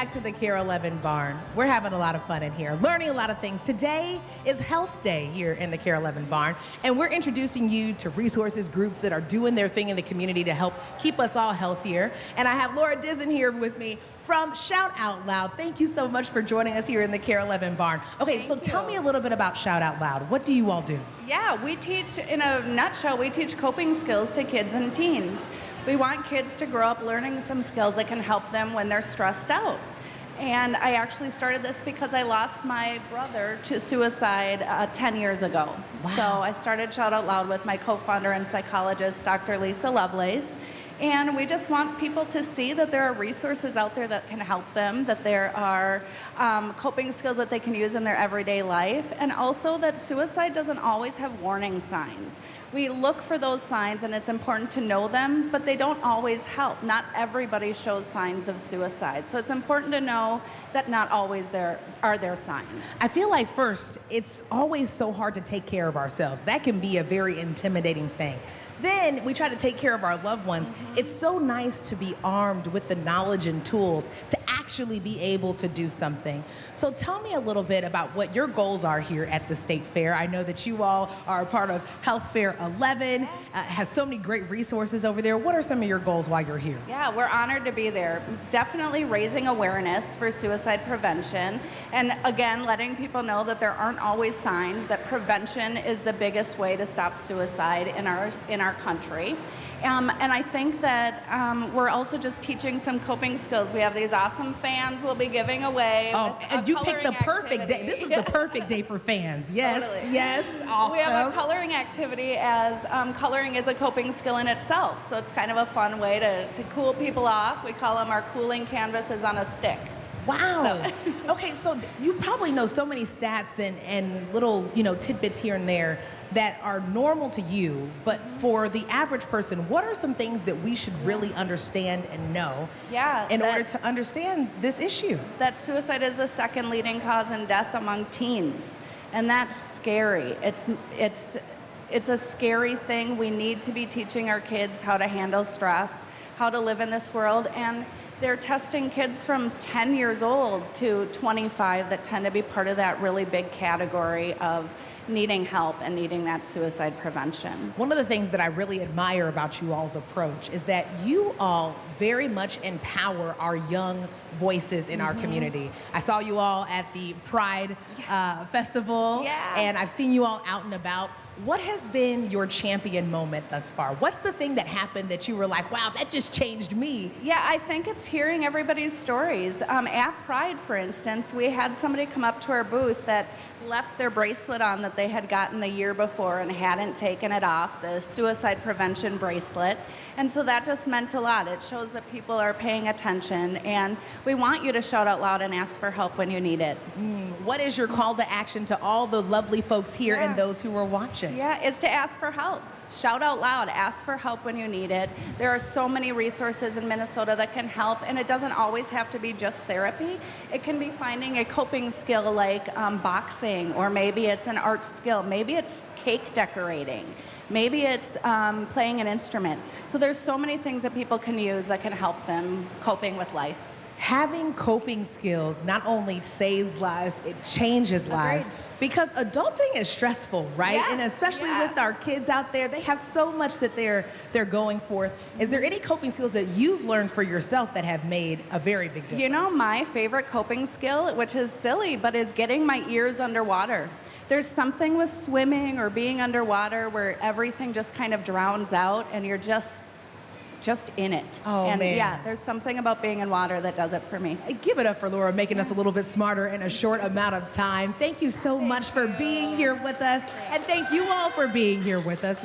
Back to the Care 11 barn. We're having a lot of fun in here, learning a lot of things. Today is Health Day here in the Care 11 barn, and we're introducing you to resources, groups that are doing their thing in the community to help keep us all healthier. And I have Laura Dizzen here with me from Shout Out Loud. Thank you so much for joining us here in the Care 11 barn. Okay, so tell me a little bit about Shout Out Loud. What do you all do? Yeah, we teach, in a nutshell, we teach coping skills to kids and teens. We want kids to grow up learning some skills that can help them when they're stressed out. And I actually started this because I lost my brother to suicide 10 years ago. Wow. So I started Shout Out Loud with my co-founder and psychologist, Dr. Lisa Lovelace. And we just want people to see that there are resources out there that can help them, that there are coping skills that they can use in their everyday life, and also that suicide doesn't always have warning signs. We look for those signs, and it's important to know them, but they don't always help. Not everybody shows signs of suicide. So it's important to know that not always there are signs. I feel like first, it's always so hard to take care of ourselves. That can be a very intimidating thing. Then we try to take care of our loved ones. It's so nice to be armed with the knowledge and tools to actually be able to do something. So tell me a little bit about what your goals are here at the State Fair. I know that you all are a part of Health Fair 11, has so many great resources over there. What are some of your goals while you're here? Yeah, we're honored to be there. Definitely raising awareness for suicide prevention. And again, letting people know that there aren't always signs, that prevention is the biggest way to stop suicide in our country. And I think that we're also just teaching some coping skills. We have these awesome fans we'll be giving away. Oh, and you picked the perfect day. This is the perfect day for fans. Yes, Totally. yes, awesome. We have a coloring activity as coloring is a coping skill in itself. So it's kind of a fun way to cool people off. We call them our cooling canvases on a stick. Wow. Okay, so you probably know so many stats and little, tidbits here and there that are normal to you, but for the average person, what are some things that we should really understand and know in order to understand this issue? That suicide is the second leading cause in death among teens, and that's scary. It's a scary thing. We need to be teaching our kids how to handle stress, how to live in this world, and they're testing kids from 10 years old to 25 that tend to be part of that really big category of needing help and needing that suicide prevention. One of the things that I really admire about you all's approach is that you all very much empower our young voices in our community. I saw you all at the Pride Festival, and I've seen you all out and about. What has been your champion moment thus far? What's the thing that happened that you were like, wow, that just changed me? Yeah, I think it's hearing everybody's stories. At Pride, for instance, we had somebody come up to our booth that left their bracelet on that they had gotten the year before and hadn't taken it off, the suicide prevention bracelet. And so that just meant a lot. It shows that people are paying attention, and we want you to shout out loud and ask for help when you need it. What is your call to action to all the lovely folks here and those who are watching? Yeah, it's to ask for help. Shout out loud, ask for help when you need it. There are so many resources in Minnesota that can help, and it doesn't always have to be just therapy. It can be finding a coping skill like boxing, or maybe it's an art skill. Maybe it's cake decorating. Maybe it's playing an instrument. So there's so many things that people can use that can help them coping with life. Having coping skills not only saves lives, it changes lives. Because adulting is stressful, right? Yeah, and especially with our kids out there, they have so much that they're going forth. Is there any coping skills that you've learned for yourself that have made a very big difference? You know, my favorite coping skill, which is silly, but is getting my ears underwater. There's something with swimming or being underwater where everything just kind of drowns out and you're just in it. Oh, and man. Yeah, there's something about being in water that does it for me. Give it up for Laura, making us a little bit smarter in a short amount of time. Thank you so much for being here with us, and thank you all for being here with us.